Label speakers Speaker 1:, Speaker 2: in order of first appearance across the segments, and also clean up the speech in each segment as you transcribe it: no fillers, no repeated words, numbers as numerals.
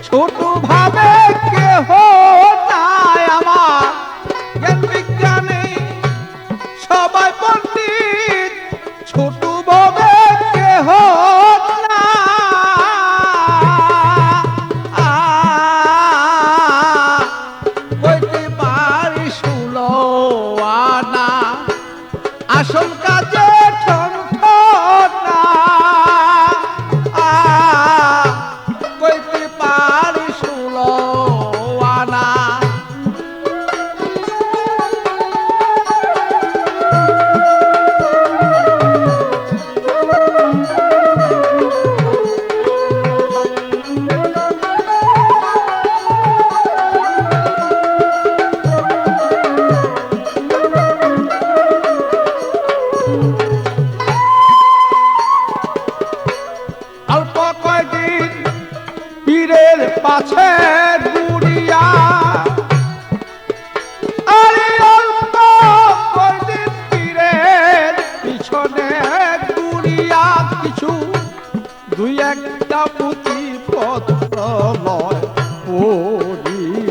Speaker 1: ছোট ভাবে কেহ নাই আমার জ্ঞান বিজ্ঞানে সবাই পণ্ডিত ছোট ভাবে কেহ না কইতে পারি 16 আনা আসল কাজে ঠনঠনা কইতে পারি 16 আনা অল্প কয়দিন পীরের পাছে ঘুরিয়া আরে অল্প কয়দিন পীরের পিছনে ঘুরিয়া কিছু দুই একটা পুঁথি পত্র লয় পড়িয়া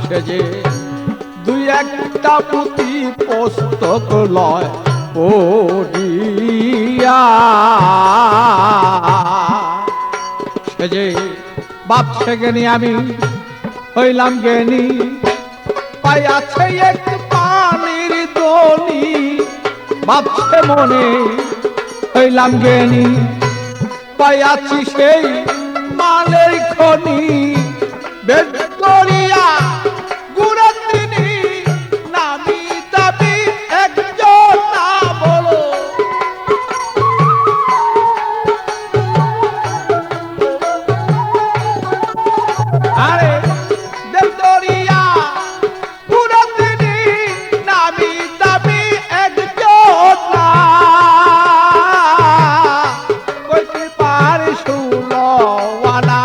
Speaker 1: সে যে দুই একটা পুঁথি পুস্তক লয় পড়িয়া সে যে ভাবছে জ্ঞানী আমি হইলাম জ্ঞানী পাইয়াছে এক পানির দনি ভাবছে মনে হইলাম জ্ঞানী পাইয়াছি সেই মালের খনি বের করিয়া গুড়ের তিনি নামি দাবি একজন না বলো আরে বের করিয়া গুড়ের তিনি নামি দাবি একজন না কইতে পারি 16 আনা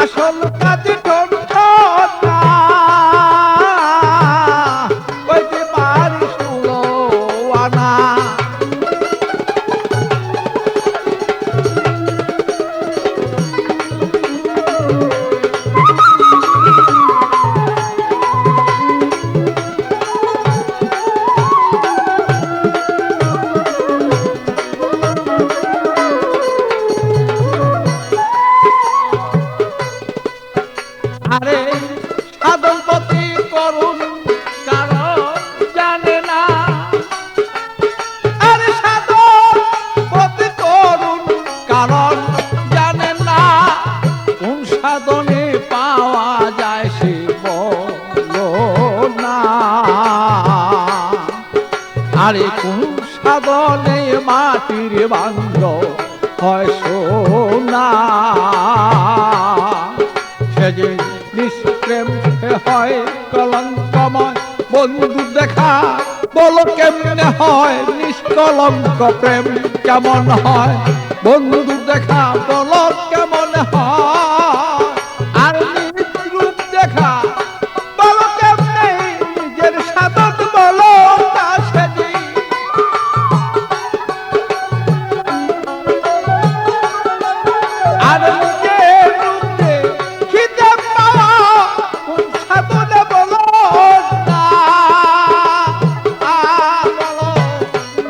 Speaker 1: আসল কাজে ঠনঠনা কইতে পারি 16 আনা আরে সাধন পথি করুন কারণ জানে না আরে সাধন পথি করুন কারণ জানে না কোন সাধনে পাওয়া যায় সে বলো না আরে কোন সাধনে মাটির বান্ধ হয় সোনা সে যে নিষ্প্রেম হয় কলঙ্কময় বন্ধু দেখা বলো কেমনে হয় নিষ্কলঙ্ক প্রেম কেমন হয় বন্ধু দেখা বলো কেমন হয় আর নিজ রূপ দেখা বলো কেমনে নিজের সাধন বলো তা সেদিন আর নিজের রূপ দেখিতে পাওয়া কোন সাধনে বলো না বলো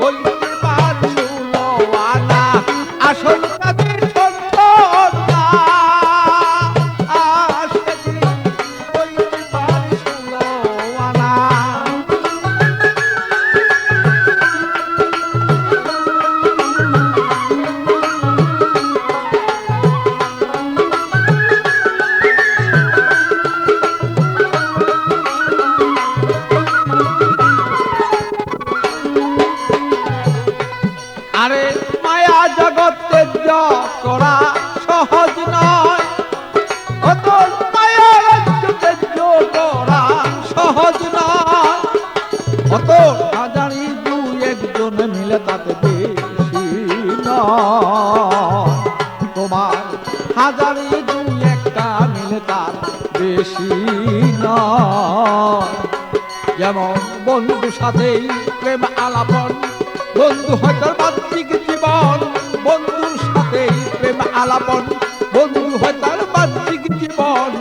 Speaker 1: কইতে পারি 16 আনা আসল কাজে ঠনঠনা সেদিন কইতে পারি 16 আনা আরে মায়া জগৎ ত্যায্য করা সহজ নয় অত মায়া রাজ্য ত্যায্য করা সহজ নয় অত না জানি দুই একজন মিলে তাতে বেশি নয় তোমার হাজারি দুই একটা মিলে তার বেশি নয় যেমন বন্ধু সাথেই প্রেম আলাপন বন্ধু হয়তো বাহ্যিক জীবন বন্ধুর সাথে প্রেম আলাপন বন্ধু হয় তার বাহ্যিক জীবন।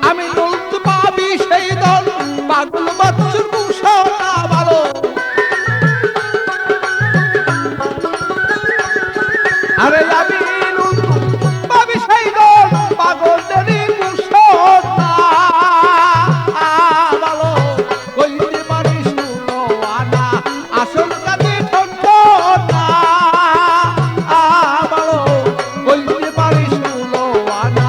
Speaker 1: আমি বলতে পাবি সেই দল পাগল বাচ্চুর কুশনা ভালো। আরে আমি পাবি সেই দল পাগলেরই কুশনা ভালো। কইতে পারিস ষোলো আনা আসল কাজে ঠন্ড না ভালো। কইতে পারিস ষোলো আনা।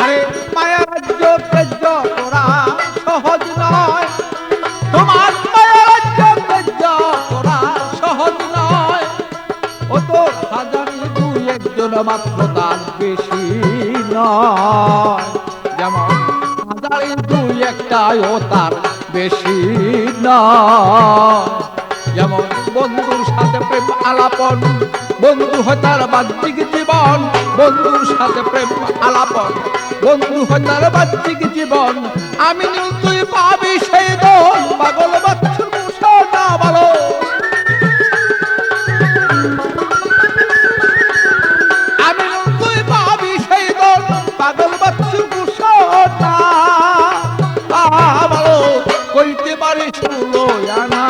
Speaker 1: আরে মায়া রাজ্য তেজ্য তোরা সহজ নয়। তোমার মায়া রাজ্য তেজ্য তোরা সহজ নয়। ও তোর হাজারি দুই একজন মাত্র তার বেশি নয়। যেমন হাজারি দুই একটাই ও তার বেশি নয়। যেমন বন্ধুর সাথে প্রেম আলাপন বন্ধু হয় তার বাহ্যিক জীবন। বন্ধুর সাথে প্রেম আলাপন বন্ধু হয় তার বাহ্যিক জীবন। আমি নীল তুই পাবি সেই দল পাগল বাচ্চুর কুশনা ভালো। আমি নীল তুই পাবি সেই দল পাগল বাচ্চুর কুশনা ভালো। কইতে পারিস ষোলো আনা।